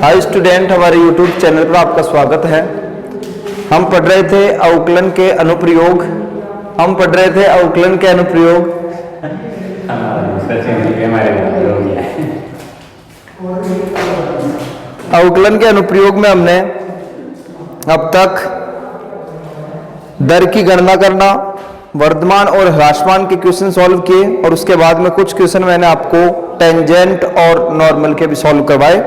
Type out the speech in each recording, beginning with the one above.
Hi student, हमारे YouTube channel पर आपका स्वागत है। हम पढ़ रहे थे अवकलन के अनुप्रयोग। अवकलन के अनुप्रयोग में हमने अब तक दर की गणना करना, वर्धमान और ह्रासमान के क्वेश्चन सॉल्व किए और उसके बाद में कुछ क्वेश्चन मैंने आपको टेंजेंट और नॉर्मल के भी सॉल्व करवाए।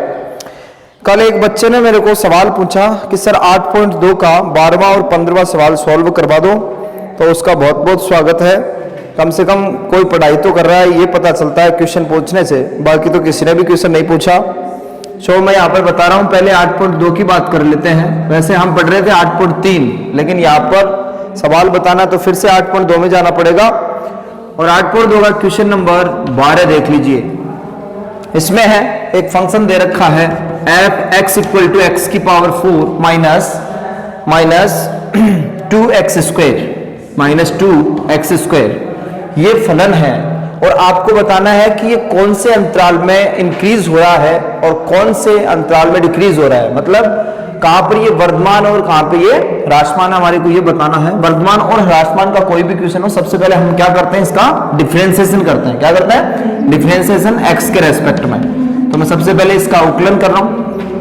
कल एक बच्चे ने मेरे को सवाल पूछा कि सर 8.2 का 12वां और 15वां सवाल सॉल्व करवा दो, तो उसका बहुत बहुत स्वागत है। कम से कम कोई पढ़ाई तो कर रहा है, ये पता चलता है क्वेश्चन पूछने से। बाकी तो किसी ने भी क्वेश्चन नहीं पूछा। सो मैं यहाँ पर बता रहा हूँ, पहले 8.2 की बात कर लेते हैं। वैसे हम पढ़ रहे थे 8.3, लेकिन यहाँ पर सवाल बताना तो फिर से 8.2 में जाना पड़ेगा। और 8.2 का क्वेश्चन नंबर 12 देख लीजिए। इसमें है एक फंक्शन दे रखा है f x equal to x की पावर 4 माइनस 2x स्क्वायर, ये फलन है। और आपको बताना है कि ये कौन से अंतराल में इंक्रीज हो रहा है और कौन से अंतराल में डिक्रीज हो रहा है, मतलब कहां पर ये वर्धमान और कहां पर ये ह्रासमान, हमारे को ये बताना है। वर्धमान और ह्रासमान का कोई भी क्वेश्चन हो, सबसे पहले हम क्या करते हैं, इसका डिफरेंशिएशन करते हैं। क्या करते हैं? डिफरेंशिएशन x के रेस्पेक्ट में। तो मैं सबसे पहले इसका अवकलन कर रहा हूं।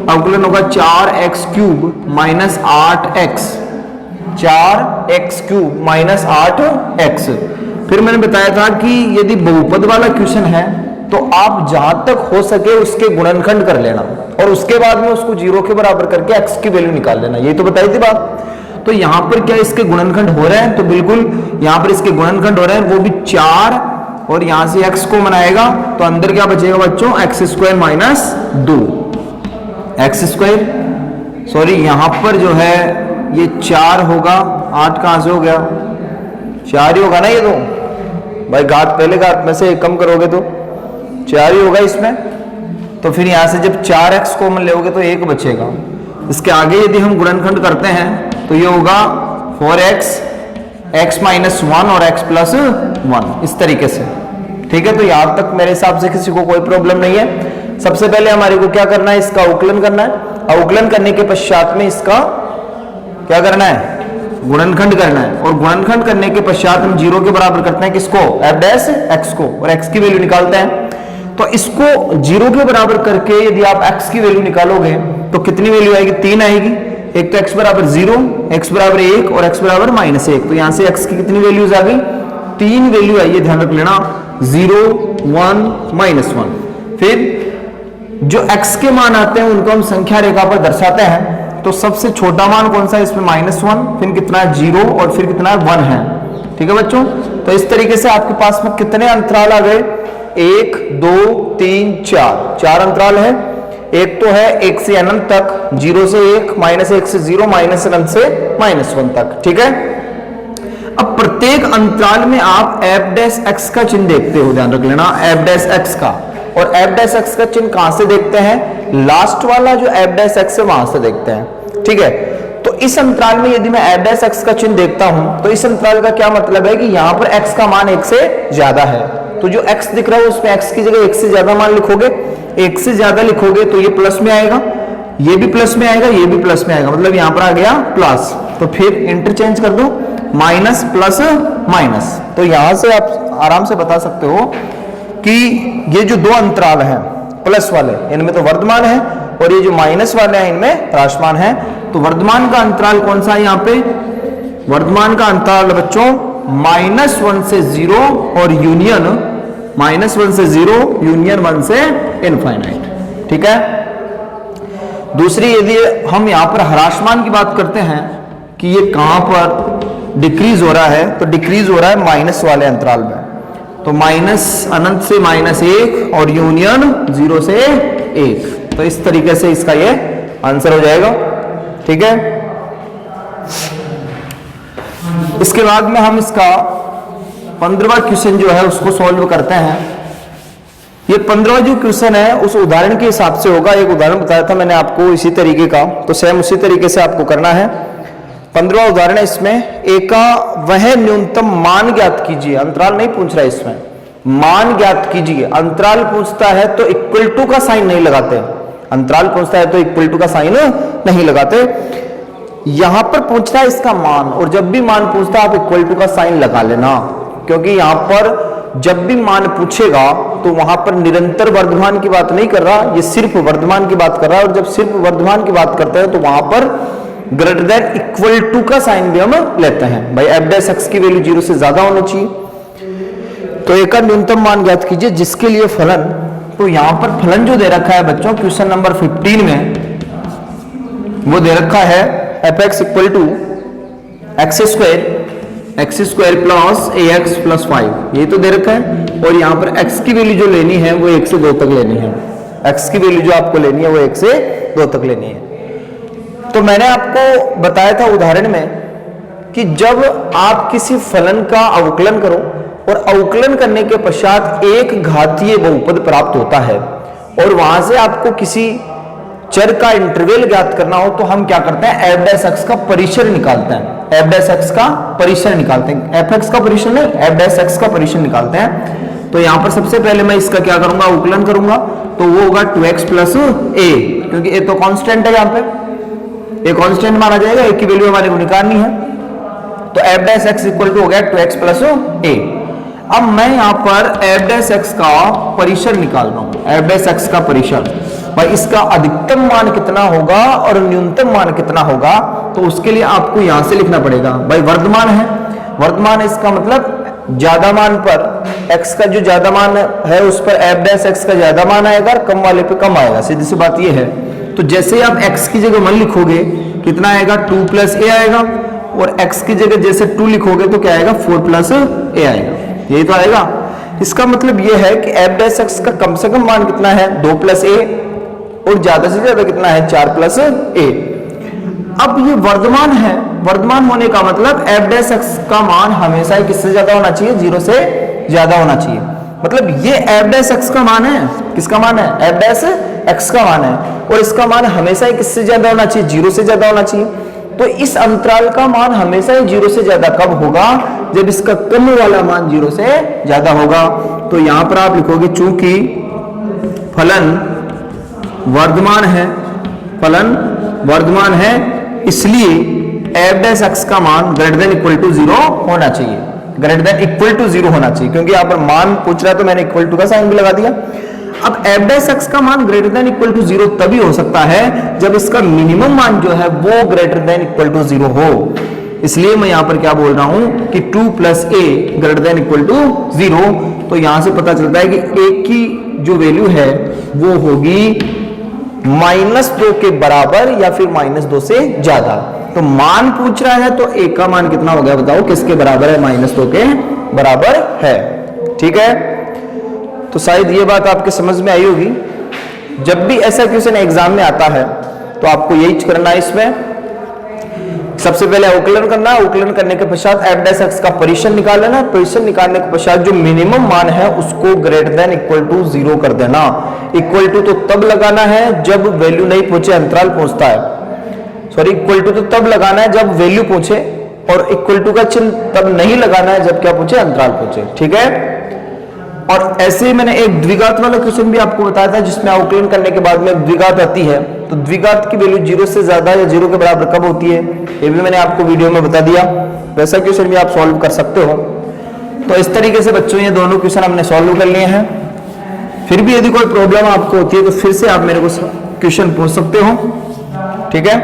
अवकलन होगा 4x cube minus 8x, 4x cube minus 8x। फिर मैंने बताया था कि यदि बहुपद वाला क्वेश्चन है तो आप जहां तक हो सके उसके गुणनखंड कर लेना और उसके बाद में उसको 0 के बराबर करके x की वैल्यू निकाल लेना। यही तो बताई थी बात। तो यहां पर क्या इसके गुणनखंड हो रहे हैं? तो बिल्कुल यहां पर इसके गुणनखंड हो रहे हैं, वो भी 4, और यहां से x को बनाएगा तो अंदर क्या बचेगा बच्चों? x square minus 2 x square. Sorry, यहां पर जो है ये 4 होगा, 8 कहां से हो गया? 4 ही होगा ना ये तो भाई। घात पहले घात में से एक कम करोगे तो 4 ही होगा इसमें। तो फिर यहां से जब 4x कॉमन लोगे तो 1 बचेगा। इसके आगे यदि हम गुणनखंड करते हैं तो ये होगा 4x, x माइनस 1 और x प्लस 1, इस तरीके से। ठीक है, तो यहां तक मेरे हिसाब से किसी को कोई प्रॉब्लम नहीं है। सबसे पहले हमारे को क्या करना है? इसका अवकलन करना है। अवकलन करने के पश्चात में इसका क्या करना है? गुणनखंड करना है। और गुणनखंड करने के पश्चात हम 0 के बराबर करते हैं किसको? f डैश x को, और x की वैल्यू निकालते हैं। तो इसको 0 के बराबर करके यदि आप x की वैल्यू निकालोगे तो कितनी वैल्यू आएगी? 3 आएगी। एक तो x बराबर 0, x बराबर 1 और x बराबर -1। तो यहां से x की कितनी वैल्यूज आ गई? 3 वैल्यू आई है, ध्यान रख लेना। 0, 1, -1। फिर जो x के मान आते हैं उनको हम संख्या रेखा पर दर्शाते हैं। तो सबसे छोटा मान कौन सा है इसमें? -1, फिर कितना है? 0, और फिर कितना है? 1 है। ठीक है बच्चों, तो इस तरीके से आपके पास में कितने अंतराल आ गए? 1, 2, 3, 4 अंतराल है। एक तो है 1 से अनंत तक, 0 से 1, -1 से 0, अनंत से -1 तक। ठीक है, अब प्रत्येक अंतराल में आप f डैश x का चिन्ह देखते हो, ध्यान रख लेना, f डैश x का। और f डैश x का चिन्ह कहां से देखते हैं? लास्ट वाला जो f डैश x है वहां से देखते हैं। ठीक है, तो इस अंतराल में यदि मैं f डैश x का चिन्ह देखता हूं तो इस अंतराल का क्या मतलब है कि यहां पर x का मान 1 से ज्यादा है। तो जो x दिख रहा है उसमें x की जगह 1 से ज्यादा मान लिखोगे। 1 से ज्यादा लिखोगे तो ये प्लस में आएगा, ये भी प्लस में आएगा, ये भी प्लस में आएगा, मतलब यहां पर आ गया प्लस। तो फिर इंटरचेंज कर दो, माइनस प्लस माइनस। तो यहां से आप आराम से बता सकते हो कि ये जो 2 अंतराल हैं प्लस वाले, इनमें तो वर्धमान है, और ये जो माइनस वाले हैं इनमें ह्रासमान है। तो वर्धमान का अंतराल कौन सा है यहाँ पे? वर्धमान का अंतराल बच्चों -1 से 0 और यूनियन -1 से 0 यूनियन 1 से इनफाइनाइट। ठीक है, दूसरी यदि हम यहाँ पर ह्रासमान की बात करते हैं कि ये कहां पर डिक्रीज हो रहा है, तो डिक्रीज हो रहा है माइनस वाले अंतराल में। तो माइनस अनंत से -1 और यूनियन 0 से 1। तो इस तरीके से इसका ये आंसर हो जाएगा। ठीक है, इसके बाद में हम इसका 15वां क्वेश्चन जो है उसको सॉल्व करते हैं। ये 15वां जो क्वेश्चन है उस उदाहरण के हिसाब से होगा। एक उदाहरण बताया था मैंने आपको इसी तरीके का, तो सेम उसी तरीके से आपको करना है। 15वां उदाहरण है, इसमें ए का वह न्यूनतम मान ज्ञात कीजिए। अंतराल नहीं पूछ रहा है इसमें, मान ज्ञात कीजिए। अंतराल पूछता है तो इक्वल टू का साइन नहीं लगाते, अंतराल पूछता है तो इक्वल टू का साइन नहीं लगाते। यहां पर पूछता है इसका मान, और जब भी मान पूछता है आप इक्वल टू का साइन लगा लेना, क्योंकि यहां पर जब भी मान पूछेगा तो वहां पर निरंतर वर्धमान की बात नहीं कर रहा, ये सिर्फ वर्धमान की बात कर रहा है। और जब सिर्फ वर्धमान की बात करते हैं तो वहां पर ग्रेटर देन इक्वल टू का साइन भी हम लेते हैं। भाई एफ डैश एक्स की वैल्यू 0 से ज्यादा होनी चाहिए। तो एक न्यूनतम मान ज्ञात कीजिए जिसके लिए फलन, तो यहां पर फलन जो दे रखा है बच्चों क्वेश्चन नंबर 15 में, वो दे रखा है f x equal to x square plus a x plus 5, ये तो दे रखा है। और यहां पर x की वैल्यू जो लेनी है वो 1 से 2 तक लेनी है। x की वैल्यू जो आपको लेनी है वो 1 से 2 तक लेनी है। तो मैंने आपको बताया था उदाहरण में कि जब आप किसी फलन का अवकलन करो और अवकलन करने के पश्चात एक घातीय बहुपद प्राप्त होता है और वहां से आपको किसी चर का इंटरवल ज्ञात करना हो तो हम क्या करते हैं, एफ डैश एक्स का परिसर निकालते हैं। एफ डैश एक्स का परिसर निकालते हैं, एफ एक्स का परिसर नहीं, एफ डैश एक्स का परिसर निकालते हैं। तो यहां पर सबसे पहले मैं इसका क्या करूंगा, अवकलन करूंगा, तो वो होगा 2x प्लस ए, क्योंकि ए तो कांस्टेंट है, यहां पे ए कांस्टेंट माना जाएगा, ए की वैल्यू हमारे को निकालनी है। तो f dash x equal to हो गया 2x प्लस ए। अब मैं यहां पर एफ डैश एक्स का परिसर निकाल रहा हूं, एफ डैश एक्स का परिसर। भाई इसका अधिकतम मान कितना होगा और न्यूनतम मान कितना होगा, तो उसके लिए आपको यहां से लिखना पड़ेगा। भाई वर्धमान है, वर्धमान इसका मतलब ज्यादा मान पर x का जो ज्यादा मान है उस पर एफ डैश एक्स का ज्यादा मान आएगा, कम वाले पे कम आएगा, सीधी सी बात ये है। तो जैसे ही आप x की जगह 1 लिखोगे कितना आएगा, 2 प्लस ए आएगा, और x की जगह जैसे 2 लिखोगे तो क्या आएगा, 4 प्लस ए आएगा, यही तो आएगा। इसका मतलब यह है कि एफ डैश एक्स का कम से कम मान कितना है, 2 प्लस ए, और ज्यादा से ज्यादा कितना है, 4 प्लस ए। अब ये वर्धमान है, वर्धमान होने का मतलब एफ डैश एक्स का मान हमेशा ही किससे ज्यादा होना चाहिए, 0 से ज्यादा होना चाहिए। मतलब ये एफ डैश एक्स का मान है, किसका मान है, एफ डैश एक्स का मान है, और इसका मान हमेशा ही किससे ज्यादा होना चाहिए, 0 से ज्यादा होना चाहिए। तो इस अंतराल का मान हमेशा ही 0 से ज्यादा कब होगा, जब इसका कम वाला मान 0 से ज्यादा होगा। तो यहां पर आप लिखोगे चूंकि फलन वर्धमान है, फलन वर्धमान है, इसलिए एफ डैश एक्स का मान ग्रेटर देन इक्वल टू 0 होना चाहिए, ग्रेटर देन इक्वल टू 0 होना चाहिए, क्योंकि यहां पर मान पूछ रहा है तो मैंने इक्वल टू का साइन भी लगा दिया। अब एफ डैश एक्स का मान ग्रेटर देन इक्वल टू 0 तभी हो सकता है जब इसका मिनिमम मान जो है वो ग्रेटर देन इक्वल टू 0 हो। इसलिए मैं यहां पर क्या बोल रहा हूं कि 2 plus a greater than equal to 0। तो यहां से पता चलता है कि ए की जो वैल्यू है वो होगी -2 के बराबर या फिर -2 से ज्यादा। तो मान पूछ रहा है तो ए का मान कितना हो गया, बताओ किसके बराबर है, -2 के बराबर है। ठीक है, तो शायद ये बात आपके समझ में आई होगी। जब भी ऐसा क्वेश्चन एग्जाम में आता है तो आपको यही करना है, इसमें सबसे पहले अवकलन करना, अवकलन करने के पश्चात एफ डैश एक्स का परिसर निकाल लेना, परिसर निकालने के पश्चात जो मिनिमम मान है उसको ग्रेटर देन इक्वल टू 0 कर देना। इक्वल टू तो तब लगाना है जब वैल्यू नहीं पहुंचे, अंतराल पहुंचता है, सॉरी इक्वल टू तो तब लगाना है जब वैल्यू पहुंचे, और इक्वल टू का चिन्ह तब नहीं लगाना है जब क्या पहुंचे, अंतराल पहुंचे। ठीक है, और ऐसे ही मैंने एक द्विघात वाला क्वेश्चन भी आपको बताया था जिसमें अवकलन करने के बाद में द्विघात आती है, तो द्विघात की वैल्यू 0 से ज्यादा या 0 के बराबर कब होती है, ये भी मैंने आपको वीडियो में बता दिया। वैसा क्वेश्चन भी आप सॉल्व कर सकते हो। तो इस तरीके से बच्चों ये दोनों क्वेश्चन हमने सॉल्व कर लिए हैं। फिर भी यदि कोई प्रॉब्लम आपको होती है तो फिर से आप मेरे को क्वेश्चन पूछ सकते हो। ठीक है,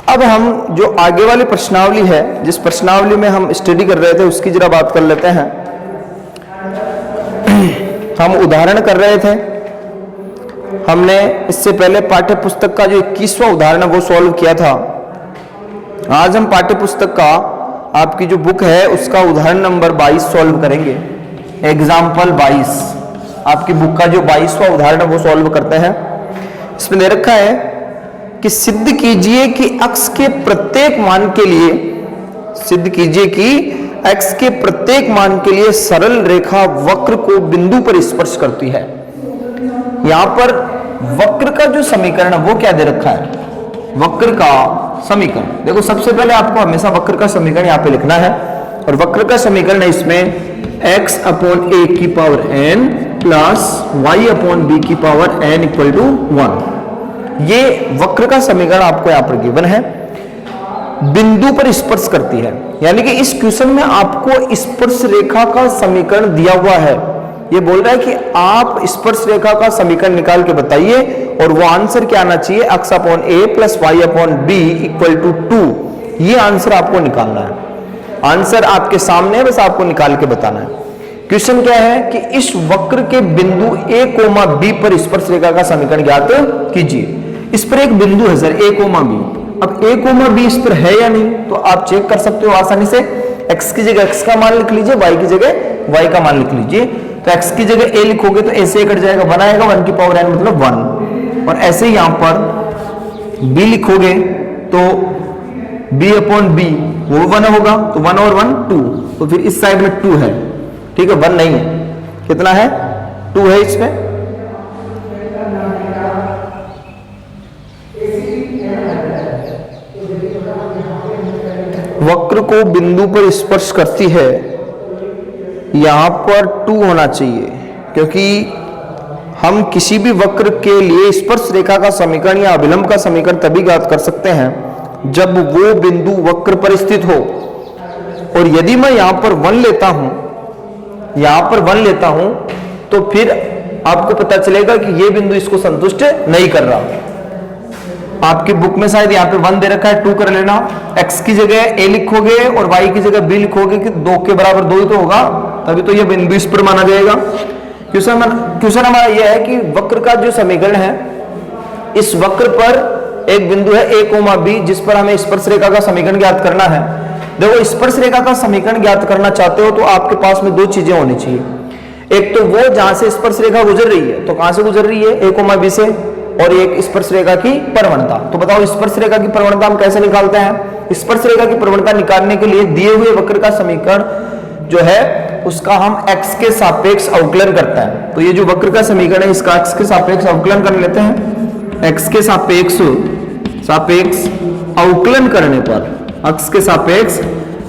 अब हम जो आगे वाली प्रश्नावली है, जिस प्रश्नावली में हम स्टडी कर रहे थे उसकी जरा बात कर लेते हैं। हम उदाहरण कर रहे थे, हमने इससे पहले पाठ्य पुस्तक का जो 21वां उदाहरण है वो सॉल्व किया था। आज हम पाठ्य पुस्तक का, आपकी जो बुक है उसका उदाहरण नंबर 22 सॉल्व करेंगे। एग्जाम्पल 22, आपकी बुक का जो 22वां उदाहरण है वो सॉल्व करते हैं। इसमें दे रखा है कि सिद्ध कीजिए कि x के प्रत्येक मान के लिए, सिद्ध कीजिए कि x के प्रत्येक मान के लिए सरल रेखा वक्र को बिंदु पर स्पर्श करती है। यहां पर वक्र का जो समीकरण है वो क्या दे रखा है, वक्र का समीकरण। देखो सबसे पहले आपको हमेशा वक्र का समीकरण यहां पे लिखना है, और वक्र का समीकरण है इसमें x/a की power n plus y upon b की पावर n इक्वल टू 1। ये वक्र का समीकरण आपको यहां पर गिवन है, बिंदु पर स्पर्श करती है, यानी कि इस क्वेश्चन में आपको स्पर्श रेखा का समीकरण दिया हुआ है। ये बोल रहा है कि आप स्पर्श रेखा का समीकरण निकाल के बताइए और वो आंसर क्या आना चाहिए, x upon a plus y upon b equal to 2। ये आंसर आपको निकालना है। आंसर आपके सामने है, बस आपको निकाल के बताना है। क्वेश्चन क्या है कि इस वक्र के बिंदु a, b पर स्पर्श रेखा का समीकरण ज्ञात कीजिए। इस पर एक बिंदु है सर a, b। अब a, b इस पर है या नहीं तो आप चेक कर सकते हो आसानी से। x की जगह x का मान लिख लीजिए, y की जगह y का मान लिख लीजिए। तो x की जगह a लिखोगे तो a से कट जाएगा, 1 आएगा, 1 की पावर n मतलब 1। और ऐसे ही यहां पर b लिखोगे तो b अपॉन b वो 1 होगा, तो 1 और 1 2। तो फिर इस साइड में 2 है, ठीक है, 1 नहीं है, कितना है 2 है इसमें। वक्र को बिंदु पर स्पर्श करती है, यहां पर 2 होना चाहिए, क्योंकि हम किसी भी वक्र के लिए स्पर्श रेखा का समीकरण या अभिलंब का समीकरण तभी ज्ञात कर सकते हैं जब वो बिंदु वक्र पर स्थित हो। और यदि मैं यहां पर 1 लेता हूं, यहां पर 1 लेता हूं, तो फिर आपको पता चलेगा कि ये बिंदु इसको संतुष्ट नहीं कर रहा। आपकी बुक में शायद यहाँ पे 1 दे रखा है, 2 कर लेना। x की जगह a लिखोगे और y की जगह b लिखोगे कि 2 के बराबर 2 ही तो होगा, तभी तो ये बिंदु इस पर माना जाएगा। क्वेश्चन हमारा यह है कि वक्र का जो समीकरण है, इस वक्र पर एक बिंदु है a, b जिस पर हमें स्पर्श रेखा का समीकरण ज्ञात करना है। देखो, स्पर्श रेखा का समीकरण ज्ञात करना चाहते हो तो आपके पास में 2 चीजें होनी चाहिए। एक तो वो जहां से स्पर्श रेखा गुजर रही है, तो कहां से गुजर रही है a, b से, और एक स्पर्श रेखा की प्रवणता। तो बताओ स्पर्श रेखा की प्रवणता हम कैसे निकालते हैं। स्पर्श रेखा की प्रवणता निकालने के लिए दिए हुए वक्र का समीकरण जो है उसका हम x के सापेक्ष अवकलन करते हैं। तो ये जो वक्र का समीकरण है इसका x के सापेक्ष अवकलन कर लेते हैं। x के सापेक्ष अवकलन करने पर, x के सापेक्ष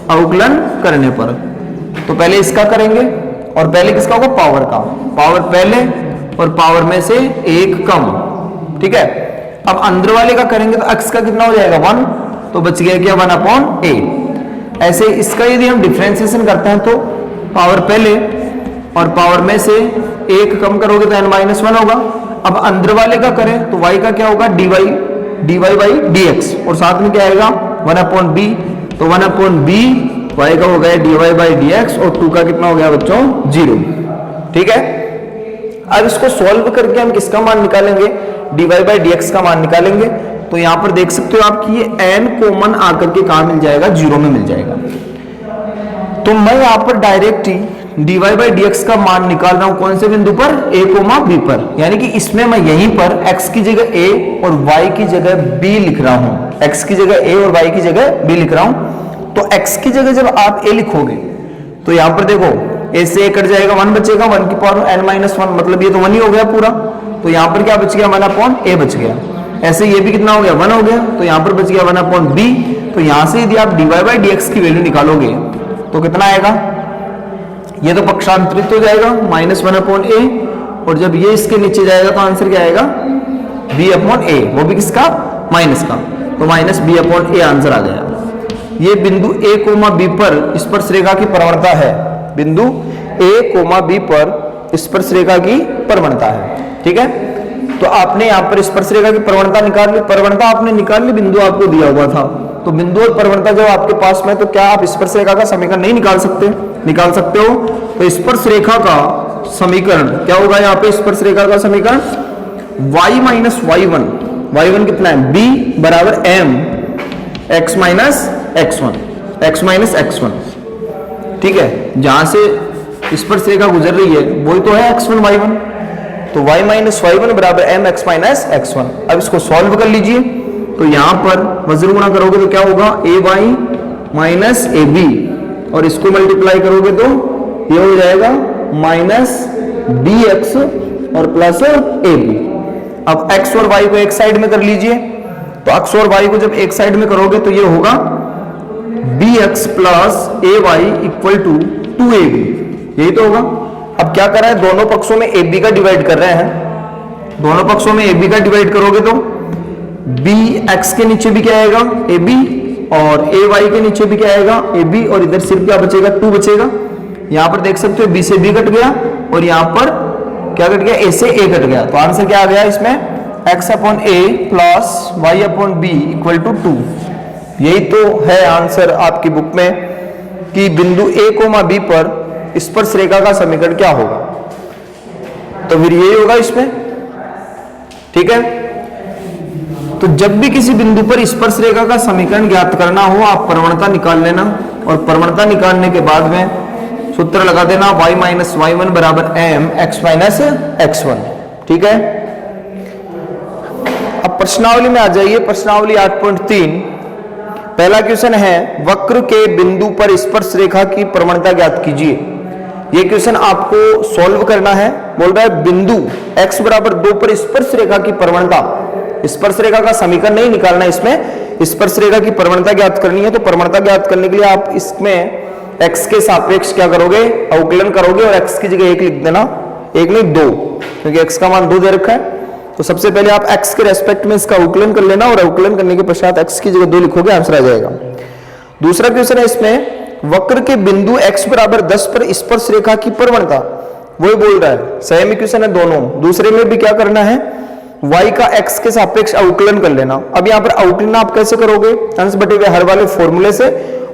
अवकलन करने पर तो पहले इसका करेंगे और पहले किसका होगा, पावर का। पावर पहले और पावर में से 1 कम, ठीक है। अब अंदर वाले का करेंगे तो x का कितना हो जाएगा 1, तो बच गया क्या 1 अपॉन a। ऐसे इसका यदि हम डिफरेंशिएशन करते हैं तो पावर पहले और पावर में से 1 कम करोगे तो n-1 होगा। अब अंदर वाले का करें तो y का क्या होगा dy बाई dx, और साथ में क्या आएगा 1 अपॉन b, तो 1 अपॉन b y का हो गया dy बाई dx, और 2 का कितना हो गया बच्चों 0, ठीक है। अब इसको सॉल्व करके हम किसका मान निकालेंगे, dy बाई dx का मान निकालेंगे। तो यहां पर देख सकते हो आप कि ये n कॉमन आकर के कहां मिल जाएगा, 0 में मिल जाएगा। तो मैं यहां पर direct he dy by dx का मान निकाल रहा हूं कौन से बिंदु पर, a, b पर, यानी कि इसमें मैं यहीं पर x की जगह a और y की जगह b लिख रहा हूं। x की जगह a और y की जगह b लिख रहा हूं। तो x की जगह जब आप a लिखोगे तो यहां पर देखो a से a कट जाएगा, 1 बचेगा, 1 की पावर n-1, मतलब ये तो 1 ही हो गया पूरा। तो यहां पर क्या बच गया 1 अपॉन a बच गया। ऐसे ये भी कितना हो गया 1 हो गया, तो यहां पर बच गया 1 अपॉन b। तो यहां से यदि आप dy बाई dx की वैल्यू निकालोगे तो कितना आएगा, ये तो पक्षांतरित हो जाएगा -1 अपॉन a, और जब ये इसके नीचे जाएगा तो आंसर क्या आएगा b अपॉन a, वो भी किसका माइनस का, तो minus b upon a answer आ गया। ये बिंदु a, b पर स्पर्श रेखा की प्रवणता है, बिंदु a, b पर स्पर्श रेखा की प्रवणता है, ठीक है। तो आपने यहाँ पर स्पर्श रेखा की प्रवणता निकाल ली, प्रवणता आपने निकाल ली, बिंदु आपको दिया हुआ था। तो बिंदु और प्रवणता जब आपके पास में, तो क्या आप स्पर्श रेखा का समीकरण नहीं निकाल सकते, निकाल सकते हो। तो स्पर्श रेखा का समीकरण क्या होगा, यहाँ पे स्पर्श रेखा का समीकरण y माइनस y1, y1 कितना है b बराबर m x minus x1, x minus x1, ठीक है। जहां से स्पर्श रेखा गुजर रही है वही तो है x1 y1, तो y माइनस y1 बराबर m x माइनस x1। अब इसको सॉल्व कर लीजिए, तो यहां पर वज्र गुणा करोगे तो क्या होगा ay माइनस ab, और इसको मल्टीप्लाई करोगे तो ये हो जाएगा माइनस bx और प्लस ab। अब x और y को एक साइड में कर लीजिए, तो x और y को जब एक साइड में करोगे तो ये होगा bx plus ay equal to 2ab, यही तो होगा। अब क्या कर रहे हैं, दोनों पक्षों में AB का डिवाइड कर रहे हैं। दोनों पक्षों में AB का डिवाइड करोगे तो BX के नीचे भी क्या आएगा, AB, और AY के नीचे भी क्या आएगा, AB, और इधर सिर्फ क्या बचेगा, 2 बचेगा। यहां पर देख सकते हो B से B कट गया और यहां पर क्या कट गया, A से A कट गया। तो आंसर क्या आ गया इसमें, x/a plus y/b equal to 2। यही तो है आंसर आपकी बुक में कि बिंदु A, B पर स्पर्श रेखा का समीकरण क्या होगा। तो फिर यही होगा इसमें, ठीक है। तो जब भी किसी बिंदु पर स्पर्श रेखा का समीकरण ज्ञात करना हो, आप प्रवणता निकाल लेना, और प्रवणता निकालने के बाद में सूत्र लगा देना y माइनस y1 बराबर m x माइनस x1, ठीक है। अब प्रश्नावली में आ जाइए, प्रश्नावली 8.3। पहला क्वेश्चन है, वक्र के बिंदु पर स्पर्श रेखा की प्रवणता ज्ञात कीजिए। ये क्वेश्चन आपको सॉल्व करना है। बोल रहा है बिंदु x बराबर 2 पर स्पर्श रेखा की प्रवणता, स्पर्श रेखा का समीकरण नहीं निकालना, इसमें स्पर्श रेखा की प्रवणता ज्ञात करनी है। तो प्रवणता ज्ञात करने के लिए आप इसमें x के सापेक्ष क्या करोगे, अवकलन करोगे, और x की जगह 1 लिख देना, 1 नहीं 2, क्योंकि x का मान 2 दे रखा है। तो सबसे पहले आप x के रेस्पेक्ट में इसका अवकलन कर लेना, और अवकलन करने के पश्चात x की जगह 2 लिखोगे, आंसर आ जाएगा। दूसरा क्वेश्चन है इसमें, वक्र के बिंदु x बराबर 10 पर स्पर्श रेखा की प्रवणता, वही बोल रहा है, सेम इक्वेशन है दोनों। दूसरे में भी क्या करना है, y का x के सापेक्ष अवकलन कर लेना। अब यहाँ पर अवकलन आप कैसे करोगे, अंश बटे हुए हर वाले फॉर्मूले से,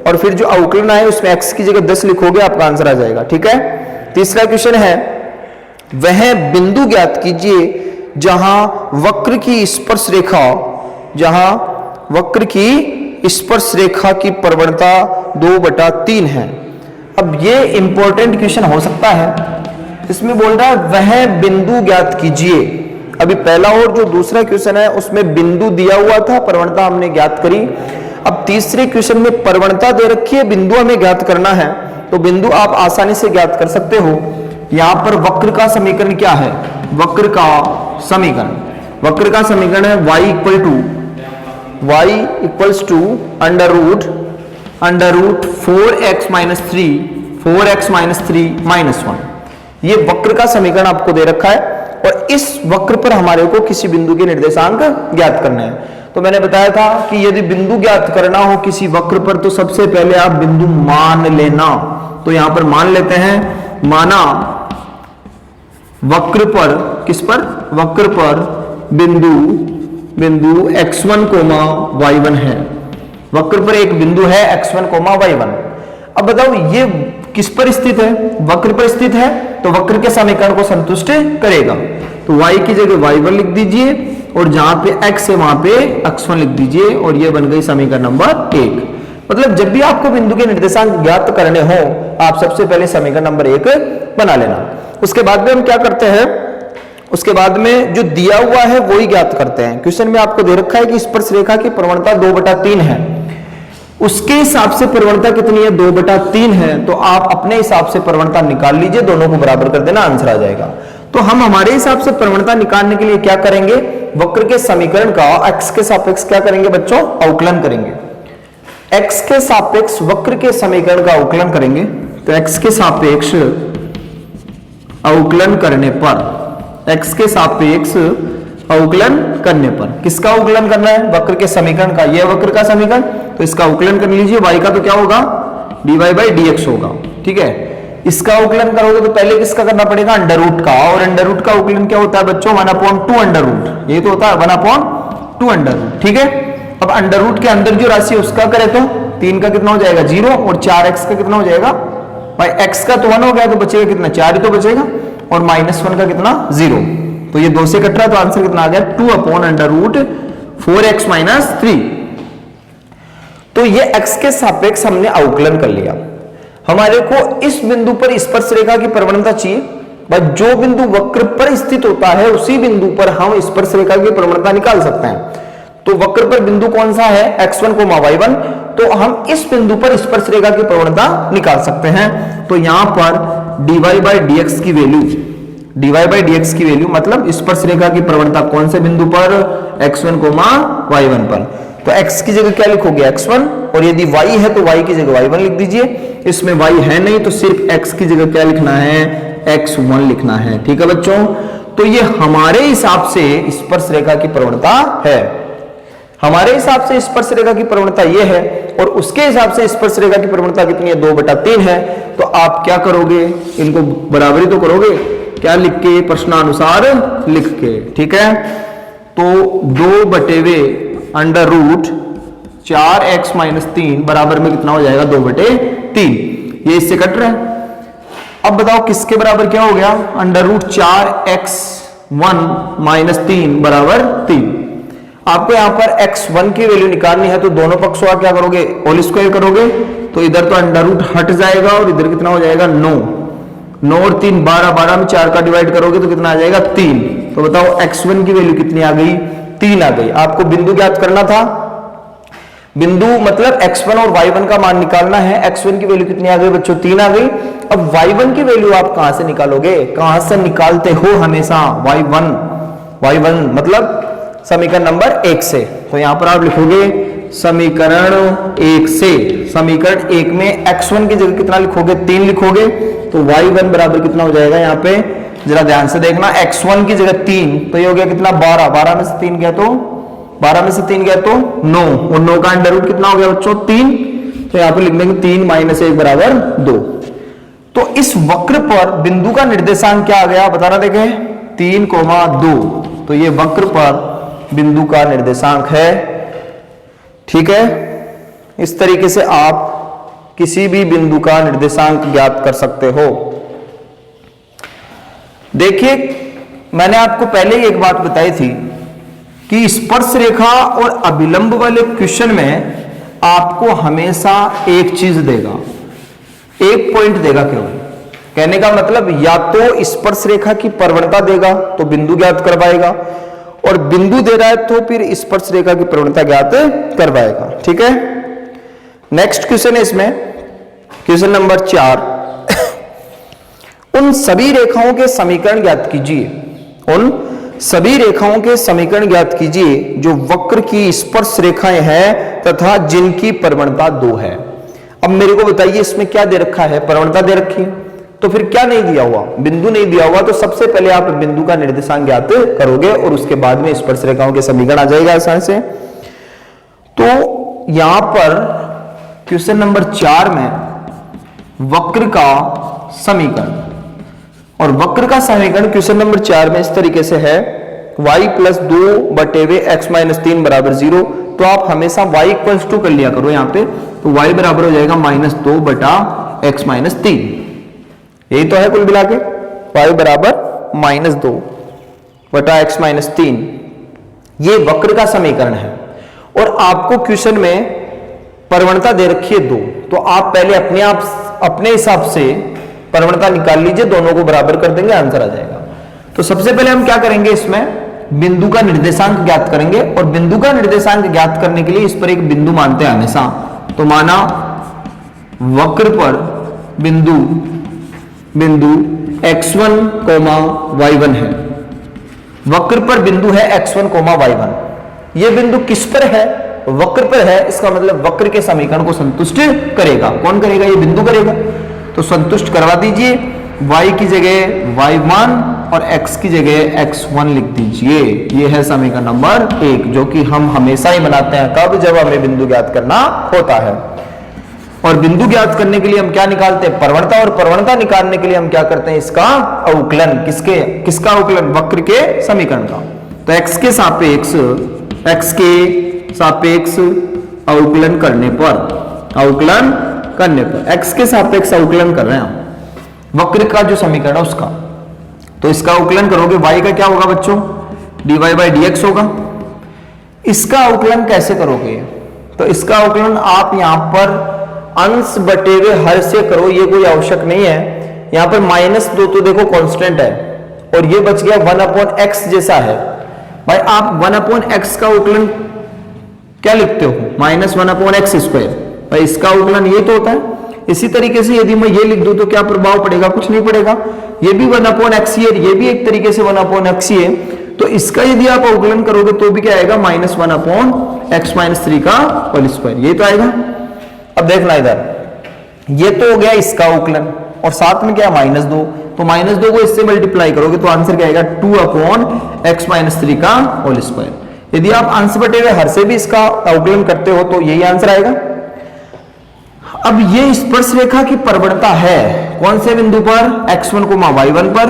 और फिर जो अवकलन है उसमें x की जगह 10 लिखोगे, आपका आंसर आ जाएगा, ठीक है। तीसरा क्वेश्चन है, वह बिंदु ज्ञात कीजिए जहां वक्र की स्पर्श रेखा, जहां वक्र की स्पर्श रेखा की प्रवणता 2/3 है। अब ये इंपॉर्टेंट क्वेश्चन हो सकता है। इसमें बोल रहा है वह बिंदु ज्ञात कीजिए। अभी पहला और जो दूसरा क्वेश्चन है उसमें बिंदु दिया हुआ था, प्रवणता हमने ज्ञात करी। अब तीसरे क्वेश्चन में प्रवणता दे रखी है, बिंदु हमें ज्ञात करना है। तो बिंदु आप आसानी से ज्ञात कर सकते हो। यहां पर वक्र का समीकरण क्या है, वक्र का समीकरण, वक्र का समीकरण है y equals to under root 4x minus 3 minus 1। ये वक्र का समीकरण आपको दे रखा है, और इस वक्र पर हमारे को किसी बिंदु के निर्देशांक ज्ञात करने हैं। तो मैंने बताया था कि यदि बिंदु ज्ञात करना हो किसी वक्र पर, तो सबसे पहले आप बिंदु मान लेना। तो यहां पर मान लेते हैं, माना वक्र पर, किस पर, वक्र पर बिंदु x1, y1 है। वक्र पर एक बिंदु है x1, y1। अब बताओ ये किस पर स्थित है, वक्र पर स्थित है, तो वक्र के समीकरण को संतुष्ट करेगा। तो y की जगह y1 लिख दीजिए, और जहां पे x है वहां पे x1 लिख दीजिए, और ये बन गई समीकरण नंबर 1। मतलब जब भी आपको बिंदु के निर्देशांक ज्ञात करने हो, आप सबसे पहले समीकरण नंबर 1 बना लेना। उसके बाद में हम क्या करते हैं, उसके बाद में जो दिया हुआ है वो ही ज्ञात करते हैं। क्वेश्चन में आपको दे रखा है कि स्पर्श रेखा की प्रवणता 2/3 है, उसके हिसाब से प्रवणता कितनी है, 2/3 है। तो आप अपने हिसाब से प्रवणता निकाल लीजिए, दोनों को बराबर कर देना, आंसर आ जाएगा। तो हम हमारे हिसाब से प्रवणता निकालने के लिए क्या करेंगे, वक्र के समीकरण का x के सापेक्ष क्या करेंगे बच्चों, अवकलन करेंगे। x के सापेक्ष वक्र के समीकरण का अवकलन करेंगे। तो x के सापेक्ष अवकलन करने पर, x के सापेक्ष अवकलन करने पर, किसका अवकलन करना है, वक्र के समीकरण का। यह वक्र का समीकरण, तो इसका अवकलन कर लीजिए। y का तो क्या होगा, dy/dx होगा, ठीक है। इसका अवकलन करोगे तो पहले किसका करना पड़ेगा, अंडर रूट का। और अंडर रूट का अवकलन क्या होता है बच्चों, 1/2 अंडर रूट। ये तो होता है 1/2 अंडर रूट, ठीक है। अब अंडर रूट के अंदर जो राशि है उसका करें तो 3 का कितना हो जाएगा, 0, और 4x का कितना हो जाएगा, भाई x का तो 1 हो गया, तो बचेगा कितना, 4 ही तो बचेगा, और -1 का कितना, 0। तो ये 2 से कट रहा है, तो आंसर कितना आ गया, 2/4x - 3। तो ये x के सापेक्ष हमने अवकलन कर लिया। हमारे को इस बिंदु पर स्पर्श रेखा की प्रवणता चाहिए, बस जो बिंदु वक्र पर स्थित होता है उसी बिंदु पर हम स्पर्श रेखा की प्रवणता निकाल सकते हैं। तो वक्र पर बिंदु कौन सा है, x1, y1। तो हम इस बिंदु पर स्पर्श रेखा की प्रवणता निकाल सकते हैं। तो यहां पर dy/dx की वैल्यू, मतलब स्पर्श रेखा की प्रवणता कौन से बिंदु पर, x1, y1 पर। तो x की जगह क्या लिखोगे, x1, और यदि y है तो y की जगह y1 लिख दीजिए। इसमें y है नहीं, तो सिर्फ x की जगह क्या लिखना है, x1 लिखना है। ठीक है बच्चों, तो ये हमारे हिसाब से स्पर्श रेखा की प्रवणता है, हमारे हिसाब से स्पर्श रेखा की प्रवणता ये है, और उसके हिसाब से स्पर्श रेखा की प्रवणता कितनी है, 2/3 है। तो आप क्या करोगे, इनको बराबरी तो करोगे, क्या लिख के, प्रश्नानुसार लिख के। ठीक है, तो 2/√4x-3 बराबर में कितना हो जाएगा, 2/3। ये इससे कट रहा है। अब बताओ किसके बराबर क्या हो गया, √4x1-3 बराबर 3। आपको यहां पर x1 की वैल्यू निकालनी है, तो दोनों पक्षों का क्या करोगे, होल स्क्वायर करोगे, तो इधर तो अंडर हट जाएगा और इधर कितना हो जाएगा, 9 और 3 12, 12 में 4 का डिवाइड करोगे तो कितना आ जाएगा, 3। तो बताओ x1 की वैल्यू कितनी आ गई, 3 आ गई। आपको बिंदु ज्ञात करना था, बिंदु मतलब x1 और y1 का मान निकालना है। x1 की वैल्यू कितनी आ गई बच्चों, 3 आ गई। अब y1 की वैल्यू आप कहां से निकालोगे, कहां से निकालते हो हमेशा, y1 मतलब समीकरण नंबर 1 से। तो यहां पर आप लिखोगे समीकरण 1 से, समीकरण 1 में x1 की जगह कितना लिखोगे, 3 लिखोगे, तो y1 बराबर कितना हो जाएगा, यहां पे जरा ध्यान से देखना, x1 की जगह 3, तो ये हो गया कितना, 12, 12 में से 3 गया तो 12 में से 3 गया तो 9, और 9 का अंडर रूट कितना हो गया बच्चों, 3। तो यहां पर लिख देंगे 3 - 1 बराबर 2। तो इस वक्र पर बिंदु का निर्देशांक क्या आ गया, बताना देखें, 3,2। तो ये वक्र पर बिंदु का निर्देशांक है। ठीक है, इस तरीके से आप किसी भी बिंदु का निर्देशांक ज्ञात कर सकते हो। देखिए, मैंने आपको पहले ही एक बात बताई थी कि स्पर्श रेखा और अभिलंब वाले क्वेश्चन में आपको हमेशा एक चीज देगा, एक पॉइंट देगा केवल। कहने का मतलब या तो स्पर्श रेखा की प्रवणता देगा तो बिंदु ज्ञात करवाएगा, और बिंदु दे रहा है तो फिर स्पर्श रेखा की प्रवणता ज्ञात करवाएगा। ठीक है, नेक्स्ट क्वेश्चन है इसमें, क्वेश्चन नंबर 4। उन सभी रेखाओं के समीकरण ज्ञात कीजिए, उन सभी रेखाओं के समीकरण ज्ञात कीजिए जो वक्र की स्पर्श रेखाएं हैं तथा जिनकी प्रवणता 2 है। अब मेरे को बताइए इसमें क्या दे रखा है, प्रवणता दे रखी है, तो फिर क्या नहीं दिया हुआ, बिंदु नहीं दिया हुआ, तो सबसे पहले आप बिंदु का निर्देशांक ज्ञात करोगे और उसके बाद में स्पर्श रेखाओं के समीकरण आ जाएगा आसानी से। तो यहां पर क्वेश्चन नंबर 4 में वक्र का समीकरण, और वक्र का समीकरण क्वेश्चन नंबर 4 में इस तरीके से है, y + 2/x-3 बराबर 0। तो आप हमेशा y = 2 कर लिया करो यहां पे, तो y बराबर हो जाएगा -2/x-3। यही तो है कुल मिला के, y बराबर -2/x-3। ये वक्र का समीकरण है, और आपको क्वेश्चन में प्रवणता दे रखी है 2। तो आप पहले अपने हिसाब से प्रवणता निकाल लीजिए, दोनों को बराबर कर देंगे, आंसर आ जाएगा। तो सबसे पहले हम क्या करेंगे, इसमें बिंदु का निर्देशांक ज्ञात करेंगे, और बिंदु का निर्देशांक ज्ञात करने के लिए इस पर एक बिंदु मानते हैं हमेशा। तो माना वक्र पर बिंदु x1, y1 है, वक्र पर बिंदु है x1, y1। यह बिंदु किस पर है, वक्र पर है, इसका मतलब वक्र के समीकरण को संतुष्ट करेगा। कौन करेगा, ये बिंदु करेगा। तो संतुष्ट करवा दीजिए, y की जगह y1 और x की जगह x1 लिख दीजिए। ये है समीकरण नंबर 1, जो कि हम हमेशा ही बनाते हैं, कब, जब हमें बिंदु ज्ञात करना होता है। और बिंदु ज्ञात करने के लिए हम क्या निकालते हैं, प्रवणता, और प्रवणता निकालने के लिए हम क्या करते हैं, इसका अवकलन। किसका अवकलन, वक्र के समीकरण का। तो x के सापेक्ष अवकलन करने पर x के सापेक्ष अवकलन कर रहे हैं हम वक्र का जो समीकरण है उसका। तो इसका अवकलन करोगे, y का क्या होगा बच्चों, dy/dx होगा। इसका अवकलन कैसे करोगे, तो इसका अवकलन आप यहां पर अंश बटे हुए हर से करो, ये कोई आवश्यक नहीं है। यहां पर -2 तो देखो कांस्टेंट है, और ये बच गया 1/x जैसा है। भाई आप 1/x का अवकलन क्या लिखते हो, -1/x²। भाई इसका अवकलन ये तो होता है। इसी तरीके से यदि मैं ये लिख दूं तो क्या प्रभाव पड़ेगा, कुछ नहीं पड़ेगा। ये भी 1/x ही है, ये भी एक तरीके से 1/x ही है। तो इसका यदि आप अवकलन करोगे तो भी क्या आएगा, -1/x-3 का होल स्क्वायर, ये तो आएगा। अब देखना इधर, ये तो हो गया इसका अवकलन, और साथ में क्या -2, तो -2 को इससे मल्टीप्लाई करोगे तो आंसर क्या आएगा 2/x-3 का होल स्क्वायर। यदि आप अंश बटे हुए हर से भी इसका अवकलन करते हो तो यही आंसर आएगा। अब ये स्पर्श रेखा की प्रवणता है कौन से बिंदु पर, x1, y1 पर,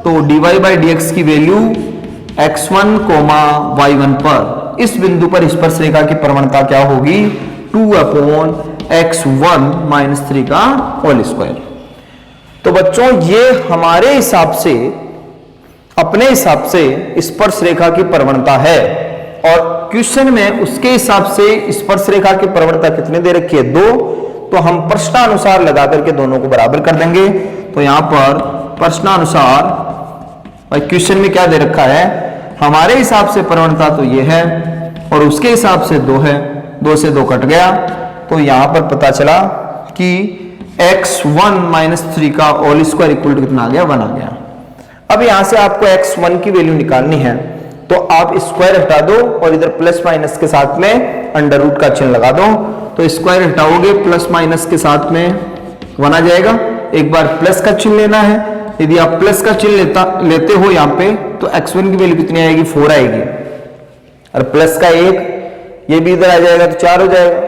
तो dy/dx की वैल्यू x1, y1 पर, इस बिंदु पर स्पर्श रेखा की प्रवणता क्या होगी 2/x1-3 का होल स्क्वायर। तो बच्चों ये हमारे हिसाब से, अपने हिसाब से स्पर्श रेखा की प्रवणता है, और क्वेश्चन में उसके हिसाब से स्पर्श रेखा की प्रवणता कितनी दे रखी है 2, तो हम प्रश्नानुसार लगा करके दोनों को बराबर कर देंगे। तो यहां पर प्रश्नानुसार भाई क्वेश्चन में क्या दे रखा है, हमारे हिसाब से प्रवणता तो ये है और उसके हिसाब से 2 है, 2 से 2 कट गया, तो यहां पर पता चला कि x1-3 का होल स्क्वायर इक्वल टू कितना आ गया 1 आ गया। अब यहां से आपको x1 की वैल्यू निकालनी है, तो आप स्क्वायर हटा दो और इधर प्लस माइनस के साथ में अंडर रूट का चिन्ह लगा दो, तो स्क्वायर हटाओगे प्लस माइनस के साथ में 1 आ जाएगा। एक बार प्लस का चिन्ह लेना है, यदि आप प्लस का चिन्ह लेते हो यहां पे तो x1 की वैल्यू कितनी आएगी 4 आएगी, और प्लस का 1 ये भी इधर आ जाएगा तो 4 हो जाएगा,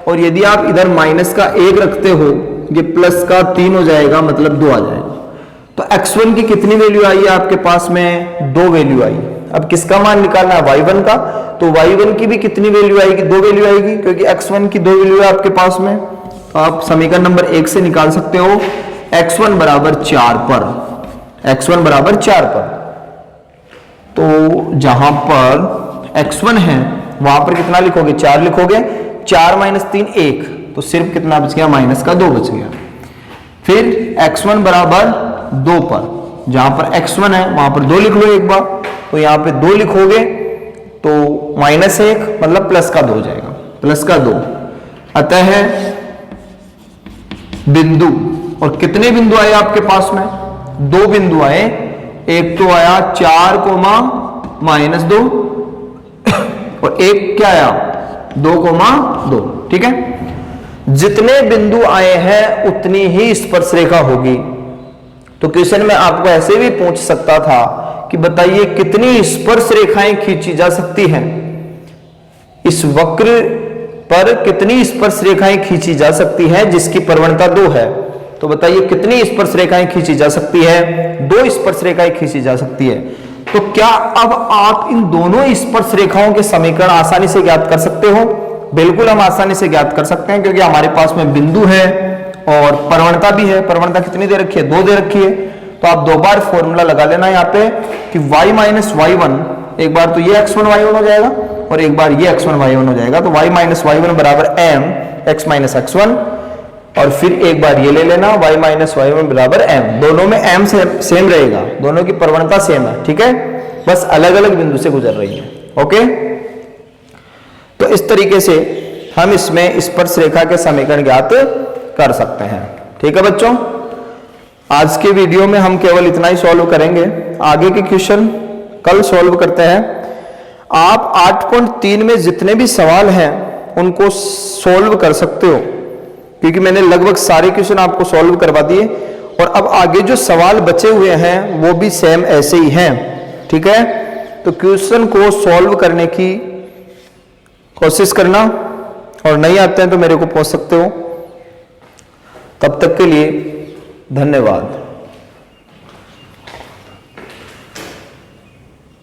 और यदि आप इधर माइनस का 1 रखते हो ये प्लस का 3 हो जाएगा, मतलब 2 आ जाएगा। तो x1 की कितनी वैल्यू आई है आपके पास में 2 वैल्यू आई। अब किसका मान निकालना है y1 का, तो y1 की भी कितनी वैल्यू आएगी 2 वैल्यू आएगी, क्योंकि x1 की 2 वैल्यू है आपके पास में। तो आप समीकरण नंबर 1 से निकाल सकते हो x1 बराबर 4 पर, x1 बराबर 4 पर, तो जहां पर x1 है वहां पर कितना लिखोगे 4 लिखोगे, 4 - 3 1, तो सिर्फ कितना बच गया -2 बच गया। फिर x1 बराबर 2 पर, जहां पर x1 है वहां पर 2 लिख लो एक बार, तो यहां पे 2 लिखोगे तो -1 मतलब प्लस का 2 हो जाएगा, प्लस का 2। अतः बिंदु, और कितने बिंदु आए आपके पास में 2 बिंदु आए, एक तो आया 4, -2 और एक क्या आया 2, 2, ठीक है। जितने बिंदु आए हैं उतनी ही स्पर्श रेखा होगी। तो क्वेश्चन में आपको ऐसे भी पूछ सकता था कि बताइए कितनी स्पर्श रेखाएं खींची जा सकती हैं, इस वक्र पर कितनी स्पर्श रेखाएं खींची जा सकती हैं जिसकी प्रवणता 2 है। तो बताइए कितनी स्पर्श रेखाएं खींची जा सकती है, 2 स्पर्श रेखाएं खींची जा सकती है। तो क्या अब आप इन दोनों स्पर्श रेखाओं के समीकरण आसानी से ज्ञात कर सकते हो? बिल्कुल हम आसानी से ज्ञात कर सकते हैं, क्योंकि हमारे पास में बिंदु है और प्रवणता भी है। प्रवणता कितनी दे रखी है 2 दे रखी है, तो आप 2 बार फॉर्मूला लगा लेना यहाँ पे कि y - y1, एक बार तो ये x1 y1 हो जाएगा और एक बार ये x1 y1 हो जाएगा, तो y - y1 बराबर m x - x1, और फिर एक बार ये ले लेना y - y1 बराबर m, दोनों में m सेम रहेगा, दोनों की प्रवणता सेम है, ठीक है, बस अलग अलग बिंदु से गुजर रही है। ओके, तो इस तरीके से हम इसमें स्पर्श रेखा के समीकरण ज्ञात कर सकते हैं। ठीक है बच्चों, आज के वीडियो में हम केवल इतना ही सॉल्व करेंगे, आगे के क्वेश्चन कल सॉल्व करते हैं। आप 8.3 में जितने भी सवाल हैं उनको सॉल्व कर सकते हो, क्योंकि मैंने लगभग सारे क्वेश्चन आपको सॉल्व करवा दिए, और अब आगे जो सवाल बचे हुए हैं वो भी सेम ऐसे ही हैं। ठीक है, तो क्वेश्चन को सॉल्व करने की कोशिश करना, और नहीं आते हैं तो मेरे को पूछ सकते हो। तब तक के लिए धन्यवाद।